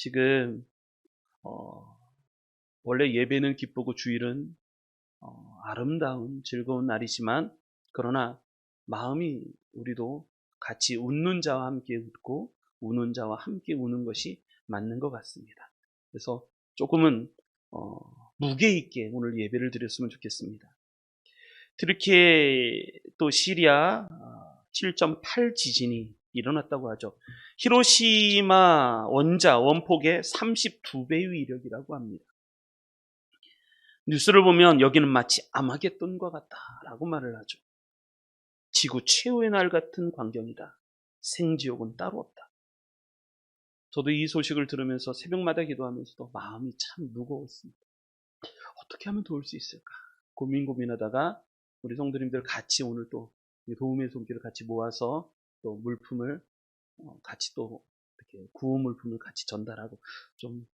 지금 원래 예배는 기쁘고 주일은 아름다운 즐거운 날이지만, 그러나 마음이, 우리도 같이 웃는 자와 함께 웃고 우는 자와 함께 우는 것이 맞는 것 같습니다. 그래서 조금은 무게 있게 오늘 예배를 드렸으면 좋겠습니다. 트르키에 또 시리아 7.8 지진이 일어났다고 하죠. 히로시마 원폭의 32배의 위력이라고 합니다. 뉴스를 보면 여기는 마치 아마겟돈과 같다라고 말을 하죠. 지구 최후의 날 같은 광경이다. 생지옥은 따로 없다. 저도 이 소식을 들으면서 새벽마다 기도하면서도 마음이 참 무거웠습니다. 어떻게 하면 도울 수 있을까 고민하다가 우리 성도님들 같이 오늘 또 도움의 손길을 같이 모아서 또 물품을 같이 또 이렇게 구호 물품을 같이 전달하고 좀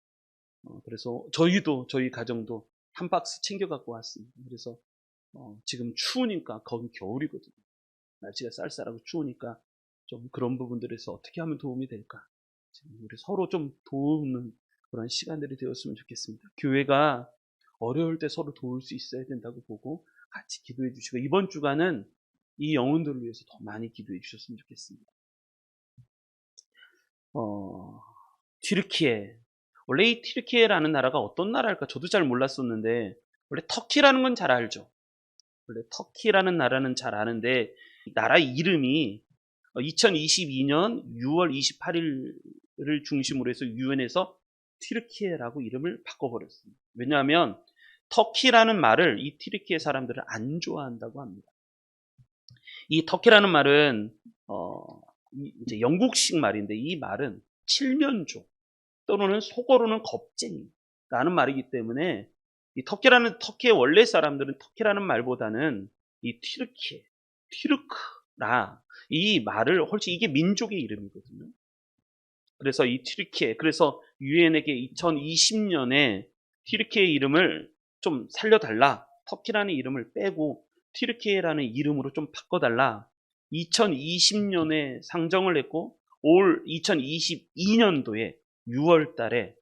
그래서 저희 가정도 한 박스 챙겨 갖고 왔습니다. 그래서 지금 추우니까, 거기 겨울이거든요. 날씨가 쌀쌀하고 추우니까 좀 그런 부분들에서 어떻게 하면 도움이 될까, 지금 우리 서로 좀 도우는 그런 시간들이 되었으면 좋겠습니다. 교회가 어려울 때 서로 도울 수 있어야 된다고 보고 같이 기도해 주시고, 이번 주간은 이 영혼들을 위해서 더 많이 기도해 주셨으면 좋겠습니다. 튀르키예. 원래 이 튀르키예라는 나라가 어떤 나라일까 저도 잘 몰랐었는데, 원래 터키라는 건 잘 알죠. 원래 터키라는 나라는 잘 아는데, 나라 이름이 2022년 6월 28일을 중심으로 해서 유엔에서 튀르키예라고 이름을 바꿔버렸습니다. 왜냐하면 터키라는 말을 이 튀르키예 사람들은 안 좋아한다고 합니다. 이 터키라는 말은 이제 영국식 말인데, 이 말은 칠면조 또는 속어로는 겁쟁이라는 말이기 때문에, 이 터키의 원래 사람들은 터키라는 말보다는 이 튀르크라 이 말을 훨씬, 이게 민족의 이름이거든요. 그래서 이 튀르키예, 그래서 유엔에게 2020년에 튀르키예 이름을 좀 살려달라, 터키라는 이름을 빼고 튀르키예라는 이름으로 좀 바꿔달라, 2020년에 상정을 했고 올 2022년도에 6월 달에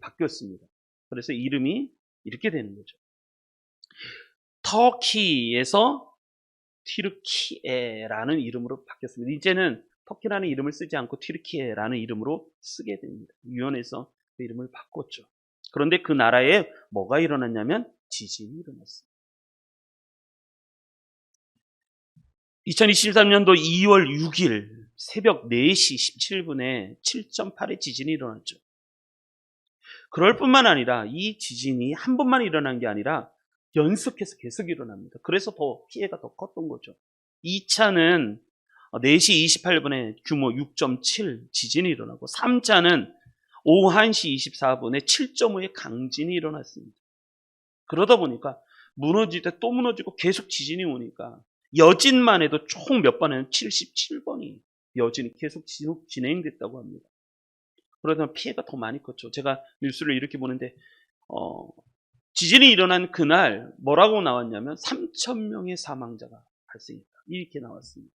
바뀌었습니다. 그래서 이름이 이렇게 되는 거죠. 터키에서 튀르키예라는 이름으로 바뀌었습니다. 이제는 터키라는 이름을 쓰지 않고 튀르키예라는 이름으로 쓰게 됩니다. 유엔에서 그 이름을 바꿨죠. 그런데 그 나라에 뭐가 일어났냐면 지진이 일어났습니다. 2023년도 2월 6일 새벽 4시 17분에 7.8의 지진이 일어났죠. 그럴 뿐만 아니라 이 지진이 한 번만 일어난 게 아니라 연속해서 계속 일어납니다. 그래서 더 피해가 더 컸던 거죠. 2차는 4시 28분에 규모 6.7 지진이 일어나고, 3차는 오후 1시 24분에 7.5의 강진이 일어났습니다. 그러다 보니까 무너질 때 또 무너지고 계속 지진이 오니까, 여진만 해도 총 몇 번에는 77번이 여진이 계속 진행됐다고 합니다. 그러다 피해가 더 많이 컸죠. 제가 뉴스를 이렇게 보는데 지진이 일어난 그날 뭐라고 나왔냐면 3,000명의 사망자가 발생했다, 이렇게 나왔습니다.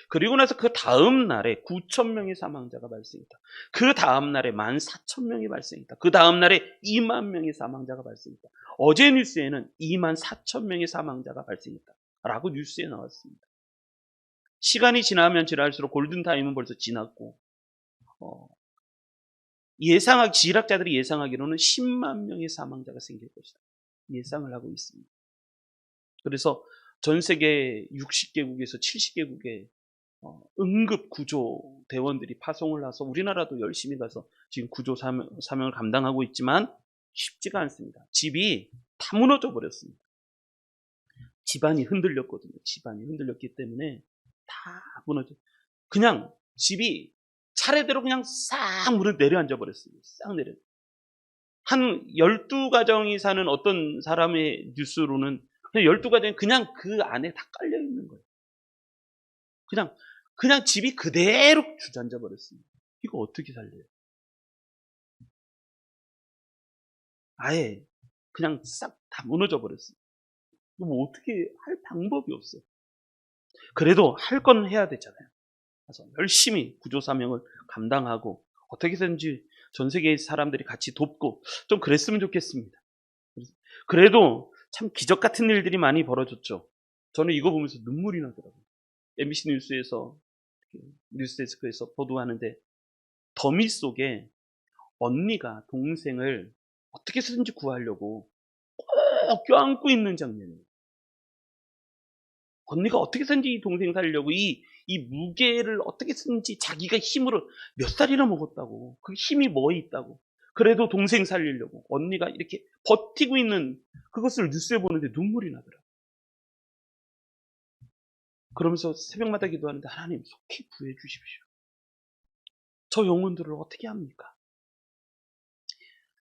그리고 나서 그 다음 날에 9,000명의 사망자가 발생했다. 그 다음 날에 14,000명이 발생했다. 그 다음 날에 2만 명의 사망자가 발생했다. 어제 뉴스에는 24,000명의 사망자가 발생했다 라고 뉴스에 나왔습니다. 시간이 지나면 지날수록 골든타임은 벌써 지났고, 지질학자들이 예상하기로는 10만 명의 사망자가 생길 것이다, 예상을 하고 있습니다. 그래서 전 세계 60개국에서 70개국의 응급 구조 대원들이 파송을 해서 우리나라도 열심히 가서 지금 구조 사명을 감당하고 있지만 쉽지가 않습니다. 집이 다 무너져 버렸습니다. 집안이 흔들렸거든요. 집안이 흔들렸기 때문에 다 무너져, 그냥 집이 차례대로 그냥 싹 내려앉아 버렸어요. 싹 내려. 한 12가정이 사는 어떤 사람의 뉴스로는 그냥 12가정이 그냥 그 안에 다 깔려 있는 거예요. 그냥 집이 그대로 주저앉아 버렸습니다. 이거 어떻게 살려요? 아예 그냥 싹 다 무너져 버렸어요. 뭐 어떻게 할 방법이 없어요. 그래도 할 건 해야 되잖아요. 그래서 열심히 구조 사명을 감당하고 어떻게든지 전 세계 사람들이 같이 돕고 좀 그랬으면 좋겠습니다. 그래도 참 기적 같은 일들이 많이 벌어졌죠. 저는 이거 보면서 눈물이 나더라고요. MBC 뉴스에서, 뉴스데스크에서 보도하는데 더미 속에 언니가 동생을 어떻게 해서든지 구하려고 꼭 껴안고 있는 장면이에요. 언니가 어떻게 해서든지 이 동생 살려고 이 무게를 어떻게 해서든지 자기가 힘으로 몇 살이나 먹었다고, 그 힘이 뭐에 있다고, 그래도 동생 살리려고 언니가 이렇게 버티고 있는 그것을 뉴스에 보는데 눈물이 나더라고요. 그러면서 새벽마다 기도하는데 하나님 속히 구해 주십시오. 저 영혼들을 어떻게 합니까?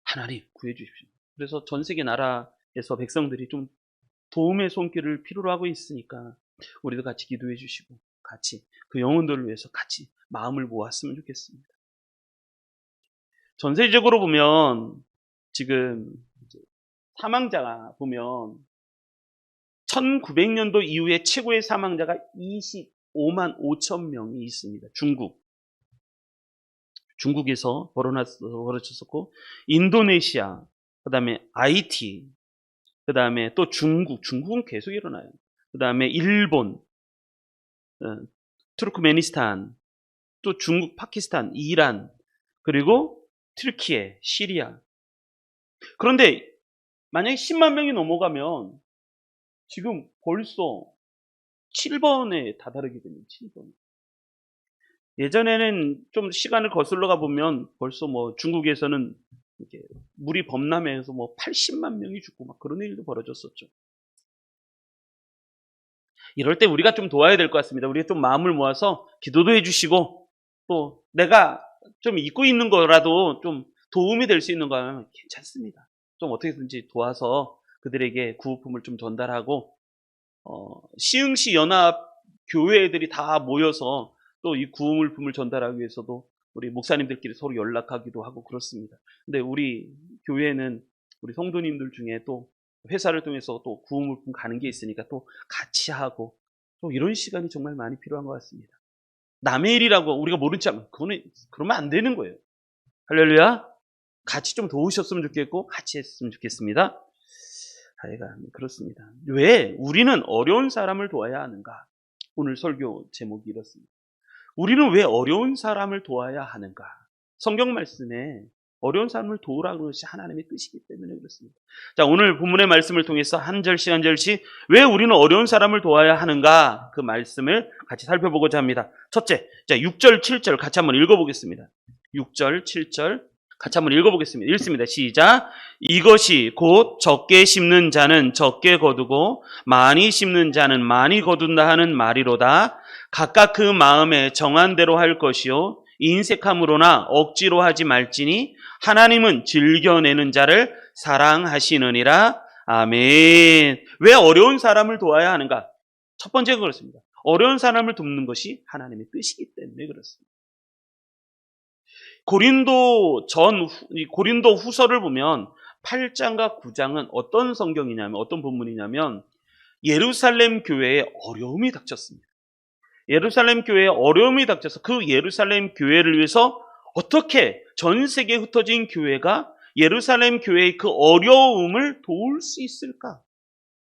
하나님 구해 주십시오. 그래서 전 세계 나라에서 백성들이 좀 도움의 손길을 필요로 하고 있으니까 우리도 같이 기도해 주시고 같이 그 영혼들을 위해서 같이 마음을 모았으면 좋겠습니다. 전 세계적으로 보면 지금 사망자가 보면 1900년도 이후에 최고의 사망자가 25만 5천 명이 있습니다. 중국에서 벌어졌었고, 인도네시아, 그 다음에 IT, 그 다음에 또 중국은 계속 일어나요. 그 다음에 일본, 투르크메니스탄, 또 중국, 파키스탄, 이란, 그리고 튀르키예, 시리아. 그런데 만약에 10만 명이 넘어가면 지금 벌써 7번에 다다르게 됩니다. 7번. 예전에는 좀 시간을 거슬러 가보면 벌써 뭐 중국에서는 이렇게 물이 범람해서 뭐 80만 명이 죽고 막 그런 일도 벌어졌었죠. 이럴 때 우리가 좀 도와야 될 것 같습니다. 우리가 좀 마음을 모아서 기도도 해주시고 또 내가 좀 잊고 있는 거라도 좀 도움이 될 수 있는 거 하면 괜찮습니다. 좀 어떻게든지 도와서 그들에게 구호품을 좀 전달하고 시흥시 연합 교회들이 다 모여서 또 이 구호물품을 전달하기 위해서도 우리 목사님들끼리 서로 연락하기도 하고 그렇습니다. 근데 우리 교회는 우리 성도님들 중에 또 회사를 통해서 또 구호물품 가는 게 있으니까 또 같이 하고 또 이런 시간이 정말 많이 필요한 것 같습니다. 남의 일이라고 우리가 모른 척 그러면 안 되는 거예요. 할렐루야. 같이 좀 도우셨으면 좋겠고 같이 했으면 좋겠습니다. 하여간 그렇습니다. 왜 우리는 어려운 사람을 도와야 하는가? 오늘 설교 제목이 이렇습니다. 우리는 왜 어려운 사람을 도와야 하는가? 성경 말씀에 어려운 사람을 도우라는 것이 하나님의 뜻이기 때문에 그렇습니다. 자, 오늘 본문의 말씀을 통해서 한 절씩 한 절씩 왜 우리는 어려운 사람을 도와야 하는가? 그 말씀을 같이 살펴보고자 합니다. 첫째, 자, 6절, 7절 같이 한번 읽어보겠습니다. 6절, 7절 같이 한번 읽어보겠습니다. 읽습니다. 시작. 이것이 곧 적게 심는 자는 적게 거두고 많이 심는 자는 많이 거둔다 하는 말이로다. 각각 그 마음에 정한 대로 할 것이요 인색함으로나 억지로 하지 말지니 하나님은 즐겨내는 자를 사랑하시느니라. 아멘. 왜 어려운 사람을 도와야 하는가? 첫 번째가 그렇습니다. 어려운 사람을 돕는 것이 하나님의 뜻이기 때문에 그렇습니다. 고린도 후서를 보면 8장과 9장은 어떤 성경이냐면 어떤 본문이냐면 예루살렘 교회에 어려움이 닥쳤습니다. 예루살렘 교회에 어려움이 닥쳐서 그 예루살렘 교회를 위해서 어떻게 전 세계에 흩어진 교회가 예루살렘 교회의 그 어려움을 도울 수 있을까?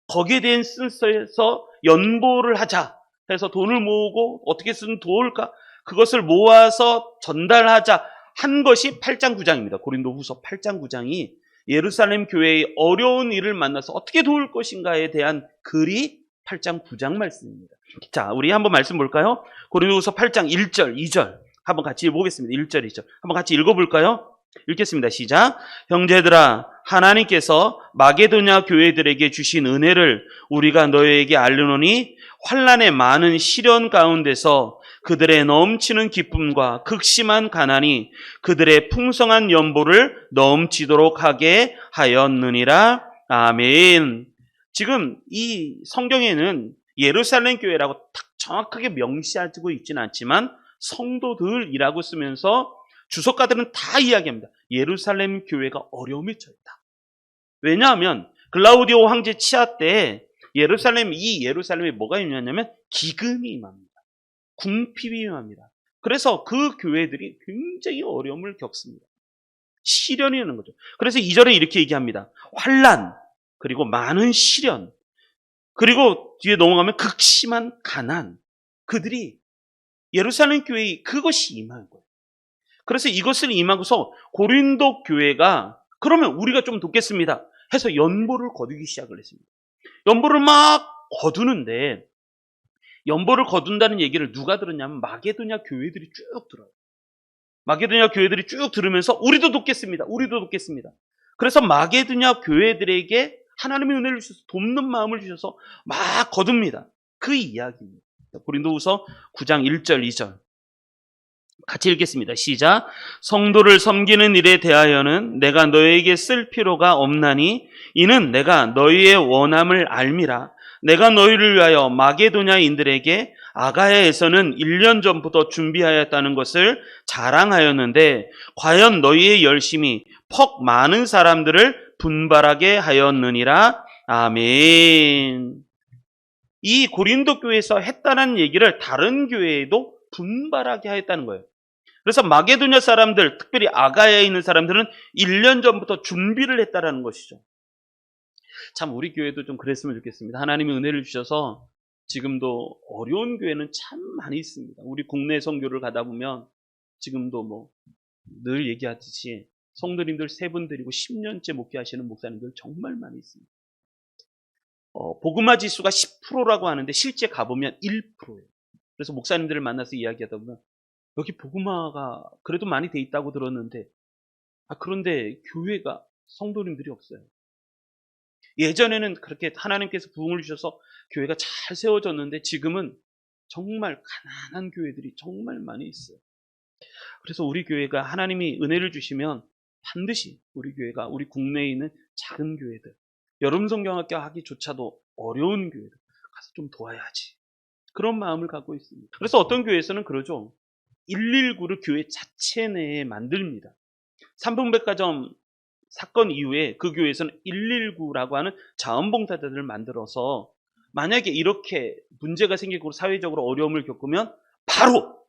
거기에 대한 순서에서 연보를 하자 해서 돈을 모으고 어떻게 쓰면 도울까? 그것을 모아서 전달하자 한 것이 8장 9장입니다. 고린도 후서 8장 9장이 예루살렘 교회의 어려운 일을 만나서 어떻게 도울 것인가에 대한 글이 8장 9장 말씀입니다. 자, 우리 한번 말씀 볼까요? 고린도후서 8장 1절, 2절 한번 같이 읽어보겠습니다. 1절, 2절 한번 같이 읽어볼까요? 읽겠습니다. 시작. 형제들아, 하나님께서 마게도냐 교회들에게 주신 은혜를 우리가 너희에게 알르노니 환난의 많은 시련 가운데서 그들의 넘치는 기쁨과 극심한 가난이 그들의 풍성한 연보를 넘치도록 하게 하였느니라. 아멘. 지금 이 성경에는 예루살렘 교회라고 딱 정확하게 명시하고 있지는 않지만 성도들이라고 쓰면서 주석가들은 다 이야기합니다. 예루살렘 교회가 어려움에 처했다. 왜냐하면 글라우디오 황제 치하 때 예루살렘에 뭐가 임하냐면 기근이 임합니다. 궁핍이 임합니다. 그래서 그 교회들이 굉장히 어려움을 겪습니다. 시련이라는 거죠. 그래서 2절에 이렇게 얘기합니다. 환난, 그리고 많은 시련, 그리고 뒤에 넘어가면 극심한 가난. 그들이 예루살렘 교회에 그것이 임한 거예요. 그래서 이것을 임하고서 고린도 교회가 그러면 우리가 좀 돕겠습니다 해서 연보를 거두기 시작을 했습니다. 연보를 막 거두는데 연보를 거둔다는 얘기를 누가 들었냐면 마게도냐 교회들이 쭉 들어요. 마게도냐 교회들이 쭉 들으면서 우리도 돕겠습니다. 우리도 돕겠습니다. 그래서 마게도냐 교회들에게 하나님의 은혜를 주셔서 돕는 마음을 주셔서 막 거둡니다. 그 이야기입니다. 고린도후서 9장 1절 2절 같이 읽겠습니다. 시작. 성도를 섬기는 일에 대하여는 내가 너에게 쓸 필요가 없나니 이는 내가 너희의 원함을 알미라. 내가 너희를 위하여 마게도냐인들에게 아가야에서는 1년 전부터 준비하였다는 것을 자랑하였는데 과연 너희의 열심이 퍽 많은 사람들을 분발하게 하였느니라. 아멘. 이 고린도 교회에서 했다는 얘기를 다른 교회에도 분발하게 하였다는 거예요. 그래서 마게도냐 사람들, 특별히 아가야에 있는 사람들은 1년 전부터 준비를 했다는 것이죠. 참 우리 교회도 좀 그랬으면 좋겠습니다. 하나님이 은혜를 주셔서 지금도 어려운 교회는 참 많이 있습니다. 우리 국내 선교를 가다 보면 지금도 뭐 늘 얘기하듯이 성도님들 3분 드리고 10년째 목회하시는 목사님들 정말 많이 있습니다. 복음화 지수가 10%라고 하는데 실제 가보면 1%예요. 그래서 목사님들을 만나서 이야기하다 보면 여기 복음화가 그래도 많이 돼 있다고 들었는데 그런데 교회가 성도님들이 없어요. 예전에는 그렇게 하나님께서 부흥을 주셔서 교회가 잘 세워졌는데 지금은 정말 가난한 교회들이 정말 많이 있어요. 그래서 우리 교회가 하나님이 은혜를 주시면 반드시 우리 교회가 우리 국내에 있는 작은 교회들, 여름 성경학교 하기조차도 어려운 교회들 가서 좀 도와야지. 그런 마음을 갖고 있습니다. 그래서 어떤 교회에서는 그러죠. 119를 교회 자체 내에 만듭니다. 삼풍백화점 사건 이후에 그 교회에서는 119라고 하는 자원봉사자들을 만들어서 만약에 이렇게 문제가 생기고 사회적으로 어려움을 겪으면 바로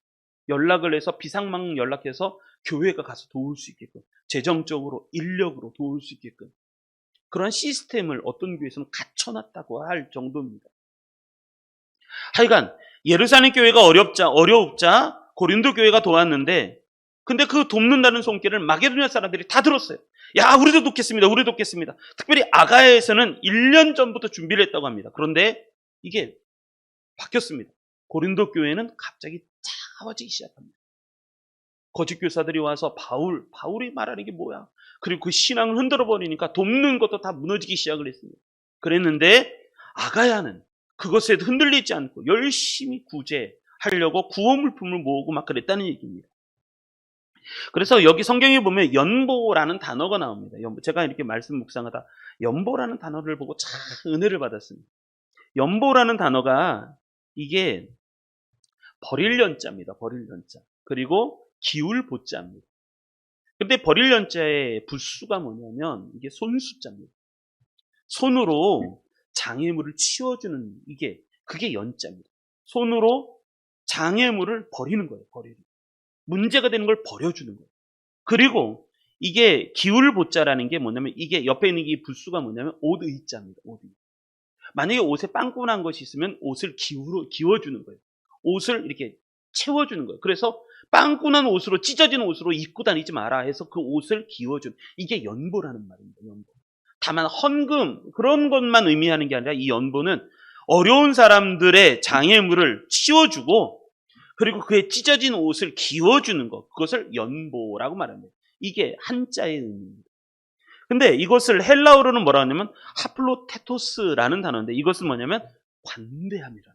연락을 해서 비상망 연락해서 교회가 가서 도울 수 있게끔 재정적으로 인력으로 도울 수 있게끔 그런 시스템을 어떤 교회에서는 갖춰놨다고 할 정도입니다. 하여간 예루살렘 교회가 어려웁자 고린도 교회가 도왔는데 근데 그 돕는다는 손길을 마게도냐 사람들이 다 들었어요. 야, 우리도 돕겠습니다. 우리도 돕겠습니다. 특별히 아가야에서는 1년 전부터 준비를 했다고 합니다. 그런데 이게 바뀌었습니다. 고린도 교회는 갑자기 차가워지기 시작합니다. 거짓 교사들이 와서 바울이 말하는 게 뭐야? 그리고 그 신앙을 흔들어 버리니까 돕는 것도 다 무너지기 시작을 했습니다. 그랬는데 아가야는 그것에 흔들리지 않고 열심히 구제하려고 구호물품을 모으고 막 그랬다는 얘기입니다. 그래서 여기 성경에 보면 연보라는 단어가 나옵니다. 제가 이렇게 말씀 묵상하다 연보라는 단어를 보고 참 은혜를 받았습니다. 연보라는 단어가 이게 버릴 연자입니다. 버릴 연자. 그리고 기울 보자입니다. 근데 버릴 연자의 부수가 뭐냐면 이게 손수자입니다. 손으로 장애물을 치워주는 그게 연자입니다. 손으로 장애물을 버리는 거예요. 문제가 되는 걸 버려주는 거예요. 그리고 이게 기울 보자라는 게 뭐냐면 이게 옆에 있는 이 부수가 뭐냐면 옷의자입니다. 옷의. 만약에 옷에 빵꾸 난 것이 있으면 옷을 기워주는 거예요. 옷을 이렇게 채워주는 거예요. 그래서 빵꾸 난 옷으로 찢어진 옷으로 입고 다니지 마라 해서 그 옷을 기워주는 이게 연보라는 말입니다. 연보. 다만 헌금 그런 것만 의미하는 게 아니라 이 연보는 어려운 사람들의 장애물을 치워주고 그리고 그의 찢어진 옷을 기워주는 것 그것을 연보라고 말합니다. 이게 한자의 의미입니다. 근데 이것을 헬라어로는 뭐라 하냐면 하플로테토스라는 단어인데 이것은 뭐냐면 관대함이라는 거예요.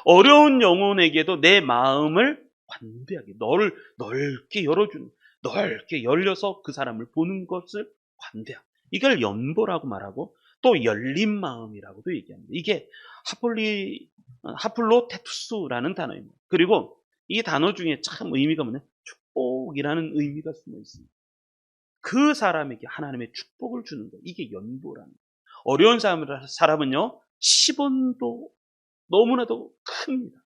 어려운 영혼에게도 내 마음을 관대하게 너를 넓게 열어주는 넓게 열려서 그 사람을 보는 것을 관대함. 이걸 연보라고 말하고 또 열린 마음이라고도 얘기합니다. 이게 하플로테투스라는 단어입니다. 그리고 이 단어 중에 참 의미가 뭐냐? 축복이라는 의미가 숨어 있습니다. 그 사람에게 하나님의 축복을 주는 것. 이게 연보라는 거예요. 어려운 사람은요. 10원도 너무나도 큽니다.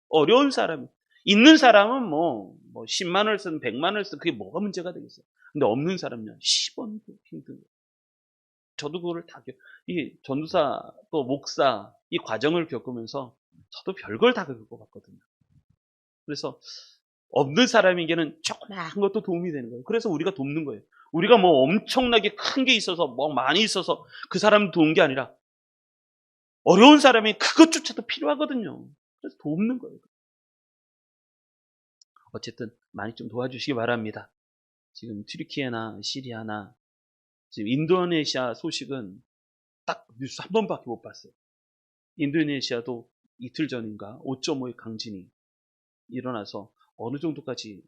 어려운 사람이 있는 사람은 뭐 10만 원을 쓰든 100만 원을 쓰든 그게 뭐가 문제가 되겠어요. 근데 없는 사람은요 10원도 힘든 거예요. 저도 그거를 이 전도사 또 목사 이 과정을 겪으면서 저도 별걸 다 겪어봤거든요. 그래서 없는 사람에게는 조그마한 것도 도움이 되는 거예요. 그래서 우리가 돕는 거예요. 우리가 뭐 엄청나게 큰 게 있어서 뭐 많이 있어서 그 사람 도운 게 아니라 어려운 사람이 그것조차도 필요하거든요. 그래서 돕는 거예요. 어쨌든 많이 좀 도와주시기 바랍니다. 지금 튀르키예나 시리아나 지금 인도네시아 소식은 딱 뉴스 한 번밖에 못 봤어요. 인도네시아도 이틀 전인가 5.5의 강진이 일어나서 어느 정도까지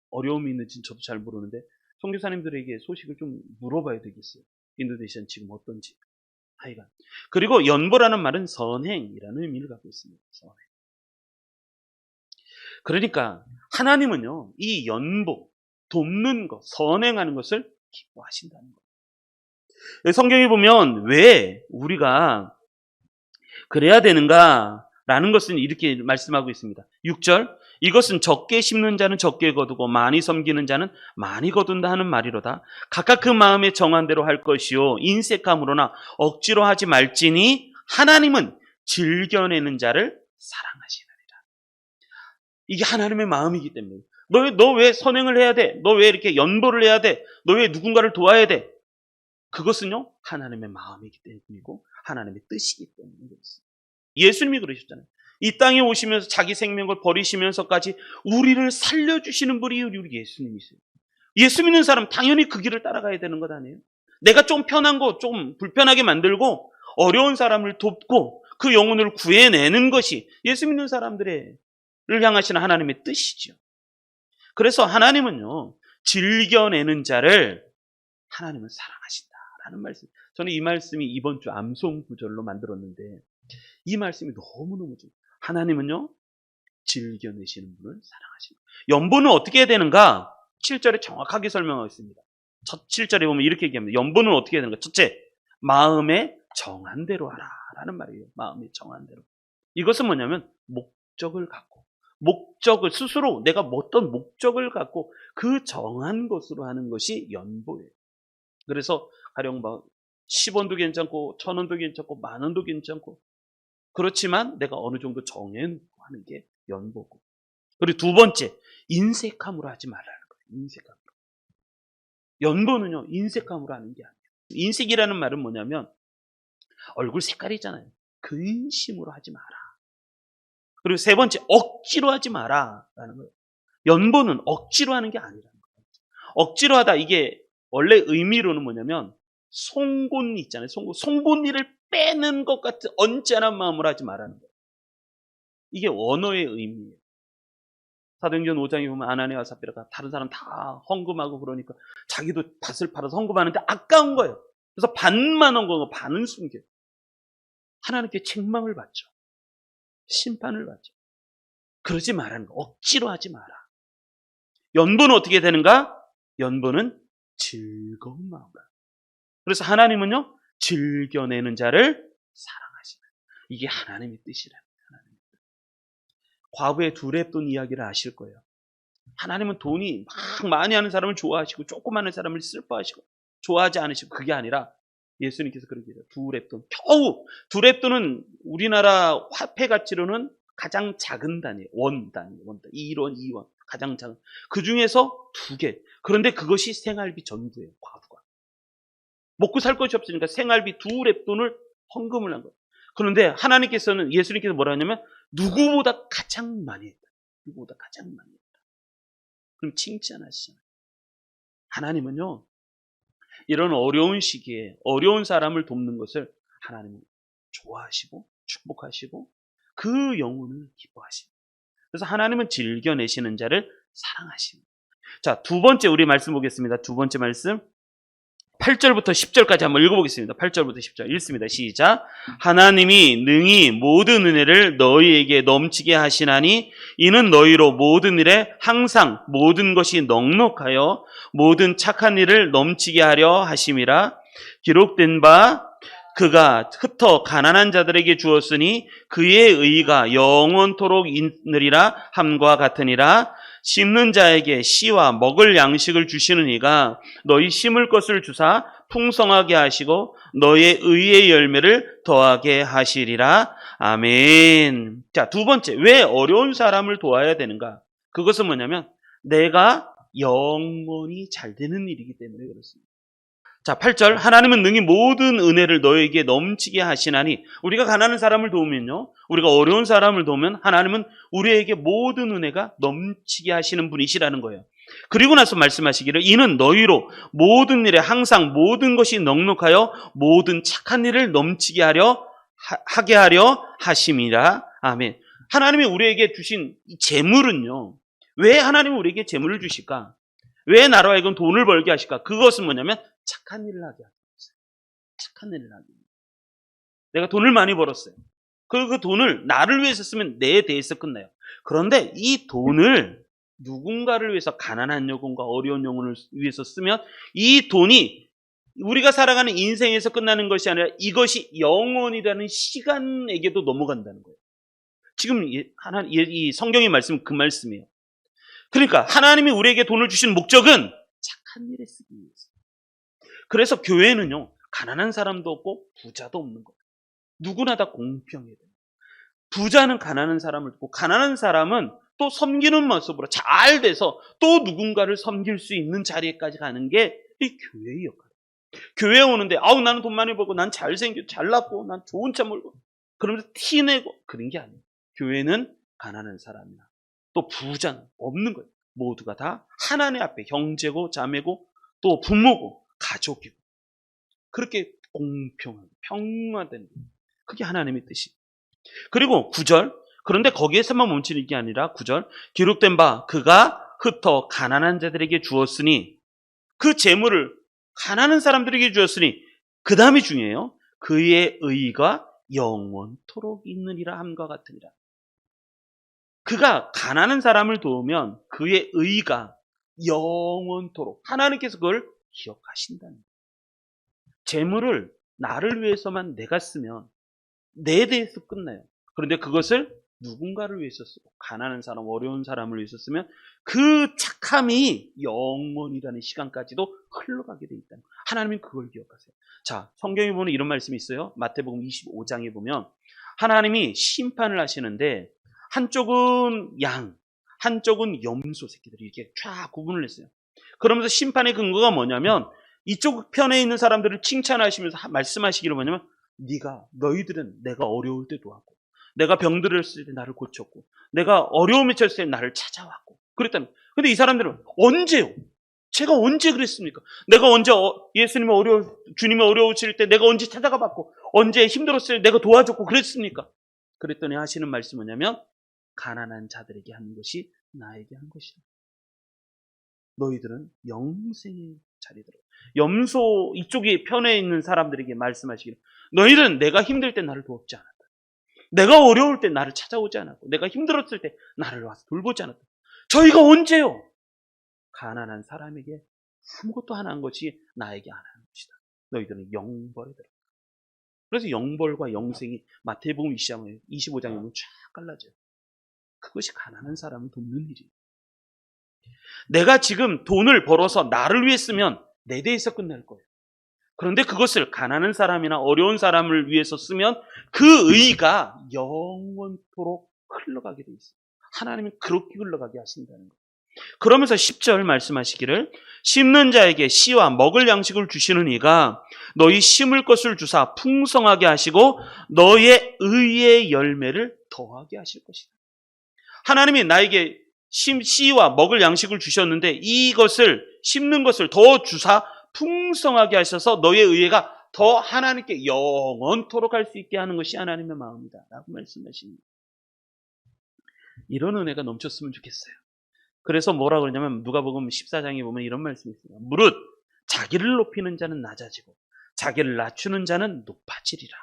어려움이 있는지는 저도 잘 모르는데 선교사님들에게 소식을 좀 물어봐야 되겠어요. 인도네시아는 지금 어떤지. 하여간. 그리고 연보라는 말은 선행이라는 의미를 갖고 있습니다. 선행. 그러니까 하나님은요, 이 연보, 돕는 것, 선행하는 것을 기뻐하신다는 거예요. 성경에 보면 왜 우리가 그래야 되는가라는 것은 이렇게 말씀하고 있습니다. 6절, 이것은 적게 심는 자는 적게 거두고 많이 섬기는 자는 많이 거둔다 하는 말이로다. 각각 그 마음에 정한 대로 할 것이요 인색함으로나 억지로 하지 말지니 하나님은 즐겨내는 자를 사랑하시느니라. 이게 하나님의 마음이기 때문에 너 왜 선행을 해야 돼? 너 왜 이렇게 연보를 해야 돼? 너 왜 누군가를 도와야 돼? 그것은요 하나님의 마음이기 때문이고 하나님의 뜻이기 때문인 것입니다. 예수님이 그러셨잖아요. 이 땅에 오시면서 자기 생명을 버리시면서까지 우리를 살려주시는 분이 우리 예수님이세요. 예수 믿는 사람 당연히 그 길을 따라가야 되는 것 아니에요? 내가 좀 편한 거 좀 불편하게 만들고 어려운 사람을 돕고 그 영혼을 구해내는 것이 예수 믿는 사람들을 향하시는 하나님의 뜻이죠. 그래서 하나님은요 즐겨내는 자를 하나님은 사랑하신다라는 말씀. 저는 이 말씀이 이번 주 암송 구절로 만들었는데 이 말씀이 너무너무 좋아요. 하나님은요 즐겨내시는 분을 사랑하십니다. 연보는 어떻게 해야 되는가? 7절에 정확하게 설명하고 있습니다. 첫 7절에 보면 이렇게 얘기합니다. 연보는 어떻게 해야 되는가? 첫째, 마음에 정한 대로 하라 라는 말이에요. 마음에 정한 대로. 이것은 뭐냐면 목적을 갖고 목적을 스스로 내가 어떤 목적을 갖고 그 정한 것으로 하는 것이 연보예요. 그래서 가령 10원도 괜찮고 1000원도 괜찮고 10,000원도 괜찮고 그렇지만 내가 어느 정도 정해놓고 하는 게 연보고. 그리고 두 번째, 인색함으로 하지 말라는 거예요. 인색함으로. 연보는요 인색함으로 하는 게 아니에요. 인색이라는 말은 뭐냐면 얼굴 색깔이잖아요. 근심으로 하지 마라. 그리고 세 번째, 억지로 하지 마라 라는 거예요. 연보는 억지로 하는 게 아니라는 거예요. 억지로 하다, 이게 원래 의미로는 뭐냐면 송곳니 있잖아요. 송곳니를 빼는 것 같은 언짢은 마음으로 하지 말라는 거예요. 이게 원어의 의미예요. 사도행전 5장에 보면 아나니아와 삽비라가 다른 사람 다 헌금하고 그러니까 자기도 밭을 팔아서 헌금하는데 아까운 거예요. 그래서 반만 헌금하고 반은 숨겨요. 하나님께 책망을 받죠. 심판을 받죠. 그러지 말라는 거. 억지로 하지 마라. 연보는 어떻게 되는가? 연보는 즐거운 마음으로. 그래서 하나님은요 즐겨내는 자를 사랑하시는, 이게 하나님의 뜻이랍니다. 하나님의 뜻. 과부의 두 렙돈 이야기를 아실 거예요. 하나님은 돈이 막 많이 하는 사람을 좋아하시고 조금 하는 사람을 슬퍼하시고 좋아하지 않으시고, 그게 아니라 예수님께서 그렇게 해요. 두 렙돈, 겨우 두 렙돈은 우리나라 화폐 가치로는 가장 작은 단위, 원 단위, 1원, 2원, 가장 작은. 그 중에서 2개. 그런데 그것이 생활비 전부예요. 과부가 먹고 살 것이 없으니까 생활비 2렙돈을 헌금을 한 거예요. 그런데 하나님께서는, 예수님께서 뭐라 하냐면 누구보다 가장 많이 했다. 누구보다 가장 많이 했다. 그럼 칭찬하시잖아요. 하나님은요 이런 어려운 시기에 어려운 사람을 돕는 것을 하나님은 좋아하시고 축복하시고 그 영혼을 기뻐하십니다. 그래서 하나님은 즐겨내시는 자를 사랑하십니다. 자, 두 번째 우리 말씀 보겠습니다. 두 번째 말씀 8절부터 10절까지 한번 읽어보겠습니다. 8절부터 10절 읽습니다. 시작. 하나님이 능히 모든 은혜를 너희에게 넘치게 하시나니 이는 너희로 모든 일에 항상 모든 것이 넉넉하여 모든 착한 일을 넘치게 하려 하심이라. 기록된 바 그가 흩어 가난한 자들에게 주었으니 그의 의가 영원토록 있느리라 함과 같으니라. 심는 자에게 씨와 먹을 양식을 주시는 이가 너희 심을 것을 주사 풍성하게 하시고 너의 의의 열매를 더하게 하시리라. 아멘. 자, 두 번째, 왜 어려운 사람을 도와야 되는가? 그것은 뭐냐면 내가 영원히 잘 되는 일이기 때문에 그렇습니다. 자, 8절, 하나님은 능히 모든 은혜를 너에게 넘치게 하시나니. 우리가 가난한 사람을 도우면요, 우리가 어려운 사람을 도우면 하나님은 우리에게 모든 은혜가 넘치게 하시는 분이시라는 거예요. 그리고 나서 말씀하시기를 이는 너희로 모든 일에 항상 모든 것이 넉넉하여 모든 착한 일을 넘치게 하게 하려 하심이라. 아멘. 하나님이 우리에게 주신 이 재물은요, 왜 하나님이 우리에게 재물을 주실까? 왜 나로 하여금 돈을 벌게 하실까? 그것은 뭐냐면 착한 일을 하게 하기 위해서. 착한 일을 하기 위해서. 내가 돈을 많이 벌었어요. 그 돈을 나를 위해서 쓰면 내 대해서 끝나요. 그런데 이 돈을 누군가를 위해서, 가난한 영혼과 어려운 영혼을 위해서 쓰면 이 돈이 우리가 살아가는 인생에서 끝나는 것이 아니라 이것이 영원이라는 시간에게도 넘어간다는 거예요. 지금 이 성경의 말씀은 그 말씀이에요. 그러니까 하나님이 우리에게 돈을 주신 목적은 착한 일에 쓰기 위해서. 그래서 교회는요, 가난한 사람도 없고 부자도 없는 거예요. 누구나 다 공평해야 돼요. 부자는 가난한 사람을 돕고 가난한 사람은 또 섬기는 모습으로 잘 돼서 또 누군가를 섬길 수 있는 자리에까지 가는 게 이 교회의 역할이에요. 교회에 오는데 나는 돈 많이 벌고 난 잘생겨 잘났고 난 좋은 차 몰고 그러면서 티내고 그런 게 아니에요. 교회는 가난한 사람이나 또 부자는 없는 거예요. 모두가 다 하나님 앞에 형제고 자매고 또 부모고 가족이고 그렇게 공평하고 평화된 그게 하나님의 뜻이에요. 그리고 9절, 그런데 거기에서만 멈추는 게 아니라 9절, 기록된 바 그가 흩어 가난한 자들에게 주었으니, 그 재물을 가난한 사람들에게 주었으니 그 다음이 중요해요. 그의 의가 영원토록 있느니라 함과 같으니라. 그가 가난한 사람을 도우면 그의 의가 영원토록, 하나님께서 그걸 기억하신다는 거예요. 재물을 나를 위해서만 내가 쓰면 내 대해서 끝나요. 그런데 그것을 누군가를 위해서 쓰고 가난한 사람, 어려운 사람을 위해서 쓰면 그 착함이 영원이라는 시간까지도 흘러가게 돼 있다는 거예요. 하나님은 그걸 기억하세요. 자, 성경에 보면 이런 말씀이 있어요. 마태복음 25장에 보면 하나님이 심판을 하시는데 한쪽은 양, 한쪽은 염소 새끼들이 이렇게 쫙 구분을 했어요. 그러면서 심판의 근거가 뭐냐면 이쪽 편에 있는 사람들을 칭찬하시면서 말씀하시기를 뭐냐면 너희들은 내가 어려울 때 도왔고 내가 병들었을 때 나를 고쳤고 내가 어려움에 처했을 때 나를 찾아왔고 그랬다는 거예요. 근데 이 사람들은 언제요? 제가 언제 그랬습니까? 내가 언제 주님이 어려우실 때 내가 언제 찾아가 봤고 언제 힘들었을 때 내가 도와줬고 그랬습니까? 그랬더니 하시는 말씀이 뭐냐면 가난한 자들에게 하는 것이 나에게 한 것이다. 너희들은 영생의 자리더라. 염소 이쪽에 편에 있는 사람들에게 말씀하시기를 너희들은 내가 힘들 때 나를 도왔지 않았다. 내가 어려울 때 나를 찾아오지 않았고 내가 힘들었을 때 나를 와서 돌보지 않았다. 저희가 언제요? 가난한 사람에게 아무것도 안 한 것이 나에게 안 한 것이다. 너희들은 영벌에 들어가. 그래서 영벌과 영생이 마태복음 25장에 보면 쫙 갈라져요. 그것이 가난한 사람을 돕는 일이에요. 내가 지금 돈을 벌어서 나를 위해 쓰면 내 대해서 끝날 거예요. 그런데 그것을 가난한 사람이나 어려운 사람을 위해서 쓰면 그 의가 영원토록 흘러가게 돼 있어요. 하나님이 그렇게 흘러가게 하신다는 거예요. 그러면서 10절 말씀하시기를 심는 자에게 씨와 먹을 양식을 주시는 이가 너희 심을 것을 주사 풍성하게 하시고 너의 의의 열매를 더하게 하실 것이다. 하나님이 나에게 씨와 먹을 양식을 주셨는데 이것을 심는 것을 더 주사 풍성하게 하셔서 너의 의회가 더 하나님께 영원토록 할 수 있게 하는 것이 하나님의 마음이다 라고 말씀하십니다. 이런 은혜가 넘쳤으면 좋겠어요. 그래서 뭐라 그러냐면 누가복음 14장에 보면 이런 말씀이 있어요. 무릇 자기를 높이는 자는 낮아지고 자기를 낮추는 자는 높아지리라.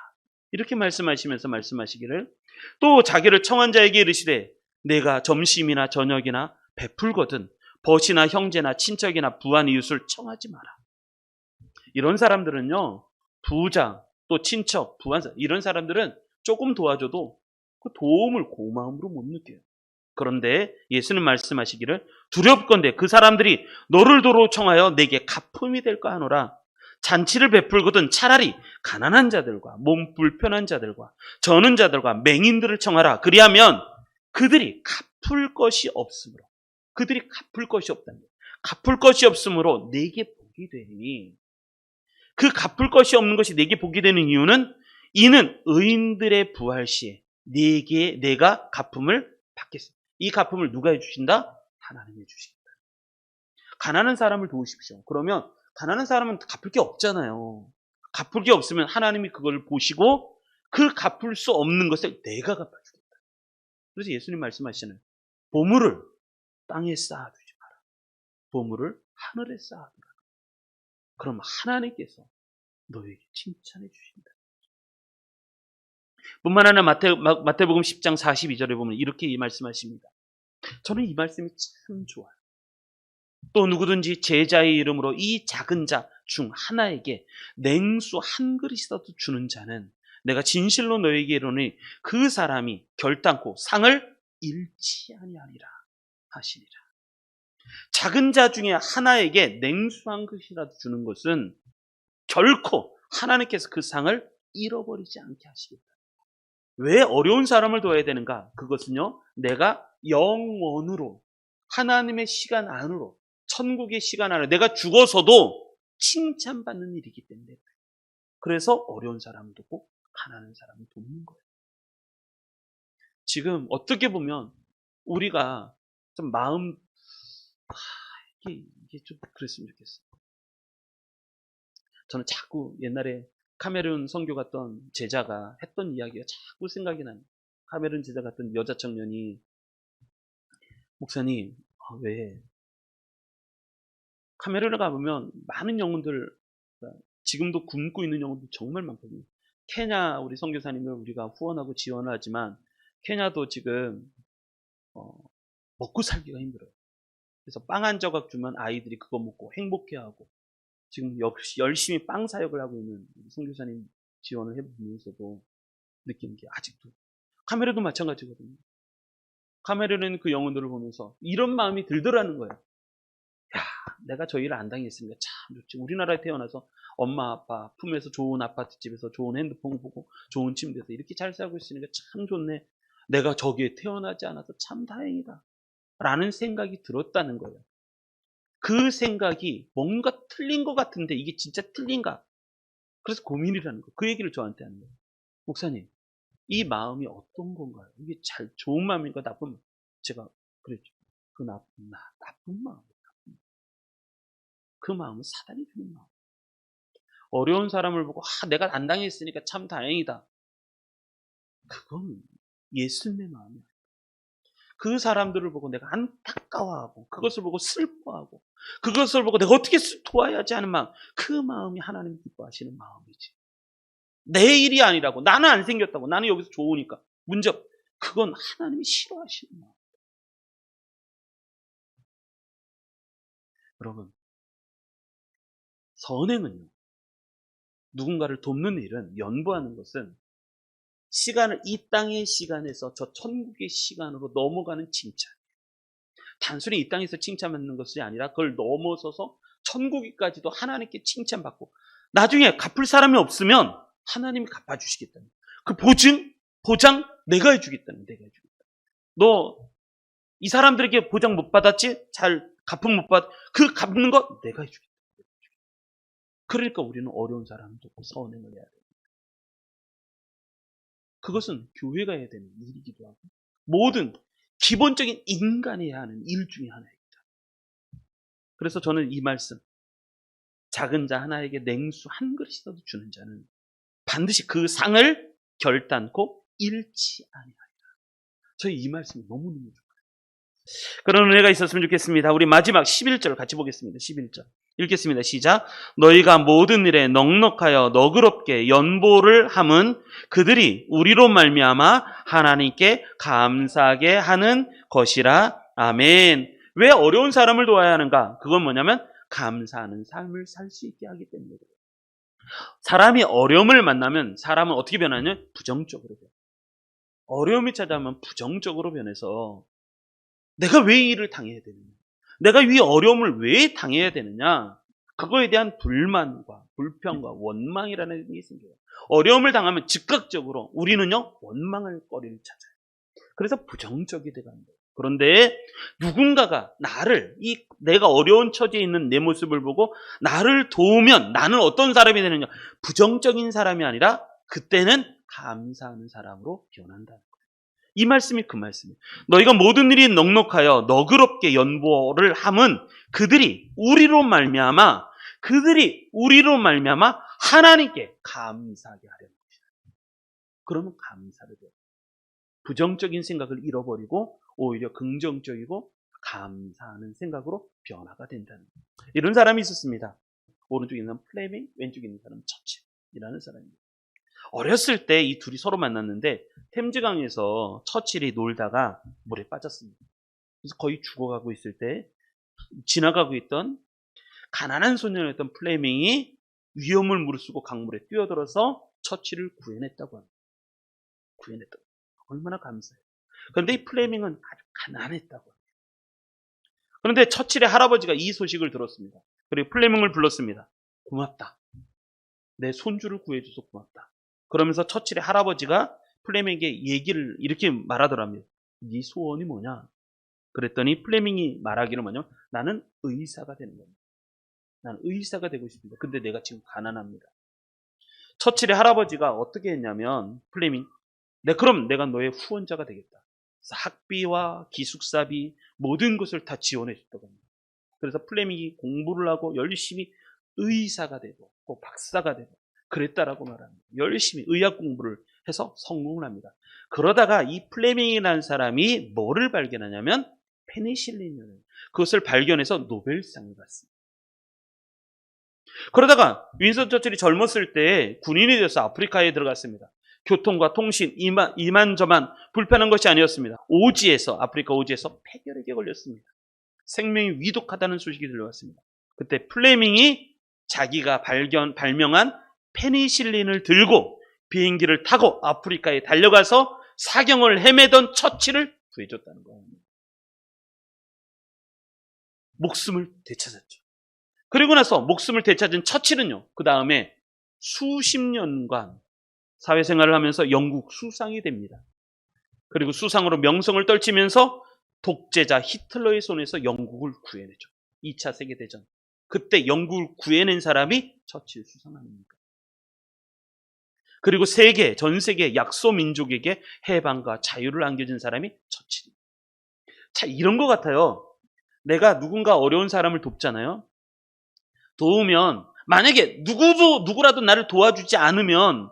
이렇게 말씀하시면서 말씀하시기를 또 자기를 청한 자에게 이르시되 내가 점심이나 저녁이나 베풀거든 벗이나 형제나 친척이나 부한 이웃을 청하지 마라. 이런 사람들은요, 부자 또 친척, 부한 이런 사람들은 조금 도와줘도 그 도움을 고마움으로 못 느껴요. 그런데 예수는 말씀하시기를 두렵건대 그 사람들이 너를 도로 청하여 내게 가품이 될까 하노라. 잔치를 베풀거든 차라리 가난한 자들과 몸 불편한 자들과 저는 자들과 맹인들을 청하라. 그리하면 그들이 갚을 것이 없으므로 그들이 갚을 것이 없다는 거예요. 갚을 것이 없으므로 내게 복이 되니 그 갚을 것이 없는 것이 내게 복이 되는 이유는 이는 의인들의 부활 시에 내가 갚음을 받겠습니다. 이 갚음을 누가 해주신다? 하나님이 해주신다. 가난한 사람을 도우십시오. 그러면 가난한 사람은 갚을 게 없잖아요. 갚을 게 없으면 하나님이 그걸 보시고 그 갚을 수 없는 것을 내가 갚아주겠다. 그래서 예수님 말씀하시는 보물을 땅에 쌓아두지 마라. 보물을 하늘에 쌓아두라. 그럼 하나님께서 너에게 칭찬해 주신다. 뿐만 아니라 마태복음 10장 42절에 보면 이렇게 말씀하십니다. 저는 이 말씀이 참 좋아요. 또 누구든지 제자의 이름으로 이 작은 자 중 하나에게 냉수 한 그릇이라도 주는 자는 내가 진실로 너에게 이르노니 그 사람이 결단코 상을 잃지 아니하리라 하시니라. 작은 자 중에 하나에게 냉수 한 그릇이라도 주는 것은 결코 하나님께서 그 상을 잃어버리지 않게 하시겠다. 왜 어려운 사람을 도와야 되는가? 그것은요, 내가 영원으로 하나님의 시간 안으로 천국의 시간 안에 내가 죽어서도 칭찬받는 일이기 때문에 그래서 어려운 사람을 돕고 가난한 사람을 돕는 거예요. 지금 어떻게 보면 우리가 좀 마음 이게 좀 그랬으면 좋겠어요. 저는 자꾸 옛날에 카메룬 선교 갔던 제자가 했던 이야기가 자꾸 생각이 나요. 카메룬 제자 같은 여자 청년이 목사님 왜 카메룬에 가보면 많은 영혼들 지금도 굶고 있는 영혼들 정말 많거든요. 케냐 우리 선교사님을 우리가 후원하고 지원을 하지만 케냐도 지금 먹고 살기가 힘들어요. 그래서 빵 한 조각 주면 아이들이 그거 먹고 행복해하고 지금 역시 열심히 빵 사역을 하고 있는 선교사님 지원을 해보면서도 느끼는 게 아직도 카메라도 마찬가지거든요. 카메라는 그 영혼들을 보면서 이런 마음이 들더라는 거예요. 야, 내가 저 일을 안 당했으니까 참 좋지. 우리나라에 태어나서 엄마 아빠 품에서 좋은 아파트집에서 좋은 핸드폰 보고 좋은 침대에서 이렇게 잘 살고 있으니까 참 좋네. 내가 저기에 태어나지 않아서 참 다행이다. 라는 생각이 들었다는 거예요. 그 생각이 뭔가 틀린 것 같은데 이게 진짜 틀린가? 그래서 고민이라는 거예요. 그 얘기를 저한테 하는 거예요. 목사님, 이 마음이 어떤 건가요? 이게 좋은 마음인가 나쁜 마음? 제가 그랬죠. 그 나쁜 마음. 그 마음은 사단이 주는 마음. 어려운 사람을 보고 내가 안 당했으니까 참 다행이다. 그건 예수님의 마음이야. 그 사람들을 보고 내가 안타까워하고 그것을 보고 슬퍼하고 그것을 보고 내가 어떻게 도와야지 하는 마음. 그 마음이 하나님 기뻐하시는 마음이지. 내 일이 아니라고. 나는 안 생겼다고. 나는 여기서 좋으니까. 문제 그건 하나님이 싫어하시는 마음. 여러분, 선행은요. 누군가를 돕는 일은 연구하는 것은 시간을 이 땅의 시간에서 저 천국의 시간으로 넘어가는 칭찬. 단순히 이 땅에서 칭찬받는 것이 아니라 그걸 넘어서서 천국에까지도 하나님께 칭찬받고 나중에 갚을 사람이 없으면 하나님이 갚아주시겠다는 그 보장 내가 해주겠다는 내가 해주겠다. 너 이 사람들에게 보장 못 받았지? 잘 갚음 못 받. 그 갚는 거 내가 해주겠다. 그러니까 우리는 어려운 사람도 선행을 해야 돼. 그것은 교회가 해야 되는 일이기도 하고 모든 기본적인 인간이 해야 하는 일 중에 하나입니다. 그래서 저는 이 말씀 작은 자 하나에게 냉수 한 그릇이라도 주는 자는 반드시 그 상을 결단코 잃지 아니하리라. 저희 이 말씀이 너무너무 좋아요. 그런 은혜가 있었으면 좋겠습니다. 우리 마지막 11절 같이 보겠습니다. 11절 읽겠습니다. 시작. 너희가 모든 일에 넉넉하여 너그럽게 연보를 함은 그들이 우리로 말미암아 하나님께 감사하게 하는 것이라. 아멘. 왜 어려운 사람을 도와야 하는가? 그건 뭐냐면 감사하는 삶을 살 수 있게 하기 때문에 그래요. 사람이 어려움을 만나면 사람은 어떻게 변하냐? 부정적으로 변해요. 어려움이 찾아오면 부정적으로 변해서 내가 왜 이 일을 당해야 되느냐? 내가 이 어려움을 왜 당해야 되느냐? 그거에 대한 불만과 불평과 원망이라는 게 생겨요. 어려움을 당하면 즉각적으로 우리는요, 원망할 거리를 찾아요. 그래서 부정적이 돼가는 거예요. 그런데 누군가가 내가 어려운 처지에 있는 내 모습을 보고 나를 도우면 나는 어떤 사람이 되느냐? 부정적인 사람이 아니라 그때는 감사하는 사람으로 변한다는 거예요. 이 말씀이 그 말씀이에요. 너희가 모든 일이 넉넉하여 너그럽게 연보를 함은 그들이 우리로 말미암아 하나님께 감사하게 하려는 것이다. 그러면 감사를 해요. 부정적인 생각을 잃어버리고 오히려 긍정적이고 감사하는 생각으로 변화가 된다는 거예요. 이런 사람이 있었습니다. 오른쪽에 있는 플레밍, 왼쪽에 있는 사람은 처칠이라는 사람입니다. 어렸을 때 이 둘이 서로 만났는데 템즈강에서 처칠이 놀다가 물에 빠졌습니다. 그래서 거의 죽어가고 있을 때 지나가고 있던 가난한 소년이었던 플레밍이 위험을 무릅쓰고 강물에 뛰어들어서 처칠을 구해냈다고 합니다. 구해냈다고. 얼마나 감사해요. 그런데 이 플레밍은 아주 가난했다고 합니다. 그런데 처칠의 할아버지가 이 소식을 들었습니다. 그리고 플레밍을 불렀습니다. 고맙다. 내 손주를 구해줘서 고맙다. 그러면서 처칠의 할아버지가 플레밍에게 얘기를 이렇게 말하더랍니다. 네 소원이 뭐냐? 그랬더니 플레밍이 말하기를 뭐냐면 나는 의사가 되는 겁니다. 나는 의사가 되고 싶습니다. 근데 내가 지금 가난합니다. 처칠의 할아버지가 어떻게 했냐면 플레밍, 그럼 내가 너의 후원자가 되겠다. 그래서 학비와 기숙사비 모든 것을 다 지원해 줬다고 합니다. 그래서 플레밍이 공부를 하고 열심히 의사가 되고 또 박사가 되고 그랬다라고 말합니다. 열심히 의학 공부를 해서 성공을 합니다. 그러다가 이 플레밍이라는 사람이 뭐를 발견하냐면 페니실린을, 그것을 발견해서 노벨상을 받습니다. 그러다가 윈스턴 처칠이 젊었을 때 군인이 되어서 아프리카에 들어갔습니다. 교통과 통신 이만저만 불편한 것이 아니었습니다. 아프리카 오지에서 폐결핵에 걸렸습니다. 생명이 위독하다는 소식이 들려왔습니다. 그때 플레밍이 자기가 발명한 페니실린을 들고 비행기를 타고 아프리카에 달려가서 사경을 헤매던 처칠을 구해줬다는 겁니다. 목숨을 되찾았죠. 그리고 나서 목숨을 되찾은 처칠은요, 그 다음에 수십 년간 사회생활을 하면서 영국 수상이 됩니다. 그리고 수상으로 명성을 떨치면서 독재자 히틀러의 손에서 영국을 구해내죠. 2차 세계대전. 그때 영국을 구해낸 사람이 처칠 수상 아닙니까? 그리고 전 세계 약소민족에게 해방과 자유를 안겨준 사람이 처칠입니다. 자, 이런 것 같아요. 내가 누군가 어려운 사람을 돕잖아요. 도우면 만약에 누구라도 나를 도와주지 않으면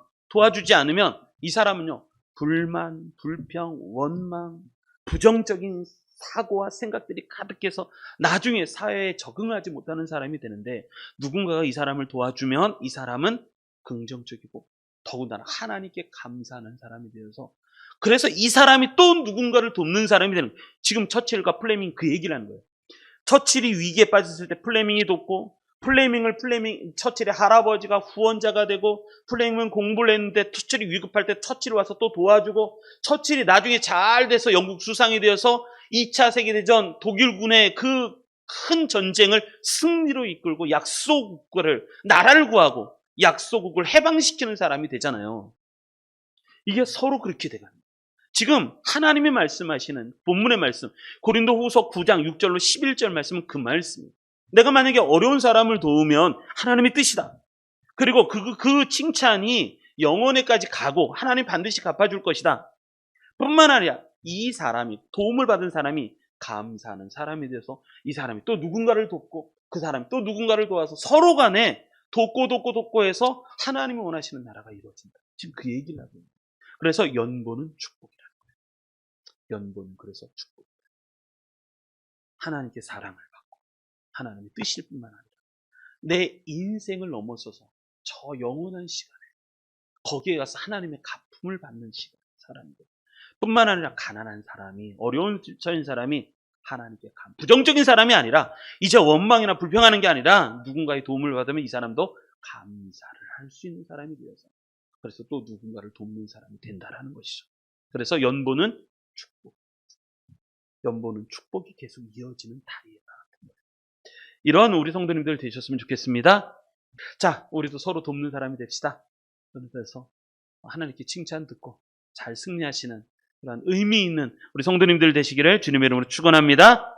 이 사람은요, 불만, 불평, 원망, 부정적인 사고와 생각들이 가득해서 나중에 사회에 적응하지 못하는 사람이 되는데, 누군가가 이 사람을 도와주면 이 사람은 긍정적이고 더군다나 하나님께 감사하는 사람이 되어서, 그래서 이 사람이 또 누군가를 돕는 사람이 되는 거예요. 지금 처칠과 플레밍 그 얘기를 하는 거예요. 처칠이 위기에 빠졌을 때 플레밍이 돕고, 처칠의 할아버지가 후원자가 되고, 플레밍은 공부를 했는데 처칠이 위급할 때 처칠이 와서 또 도와주고, 처칠이 나중에 잘 돼서 영국 수상이 되어서 2차 세계대전 독일군의 그 큰 전쟁을 승리로 이끌고 나라를 구하고 약소국을 해방시키는 사람이 되잖아요. 이게 서로 그렇게 돼갑니다. 지금 하나님이 말씀하시는 본문의 말씀, 고린도후서 9장 6절로 11절 말씀은 그 말씀이에요. 내가 만약에 어려운 사람을 도우면 하나님의 뜻이다. 그리고 그 칭찬이 영원에까지 가고 하나님 반드시 갚아줄 것이다. 뿐만 아니라 이 사람이, 도움을 받은 사람이 감사하는 사람이 돼서 이 사람이 또 누군가를 돕고 그 사람이 또 누군가를 도와서 서로 간에 돕고 해서 하나님이 원하시는 나라가 이루어진다. 지금 그 얘기를 하고 있는 거예요. 그래서 연보는 축복이라는 거예요. 연보는 그래서 축복이다. 하나님께 사랑을 받고 하나님의 뜻일 뿐만 아니라 내 인생을 넘어서서 저 영원한 시간에 거기에 가서 하나님의 갚음을 받는 시간 살아야 돼요. 뿐만 아니라 가난한 사람이, 어려운 처인 사람이 하나님께 부정적인 사람이 아니라 이제 원망이나 불평하는 게 아니라 누군가의 도움을 받으면 이 사람도 감사를 할 수 있는 사람이 되어서 그래서 또 누군가를 돕는 사람이 된다라는 것이죠. 그래서 연보는 축복. 연보는 축복이 계속 이어지는 달이에요. 이런 우리 성도님들 되셨으면 좋겠습니다. 자, 우리도 서로 돕는 사람이 됩시다. 그래서 하나님께 칭찬 듣고 잘 승리하시는 그런 의미 있는 우리 성도님들 되시기를 주님의 이름으로 축원합니다.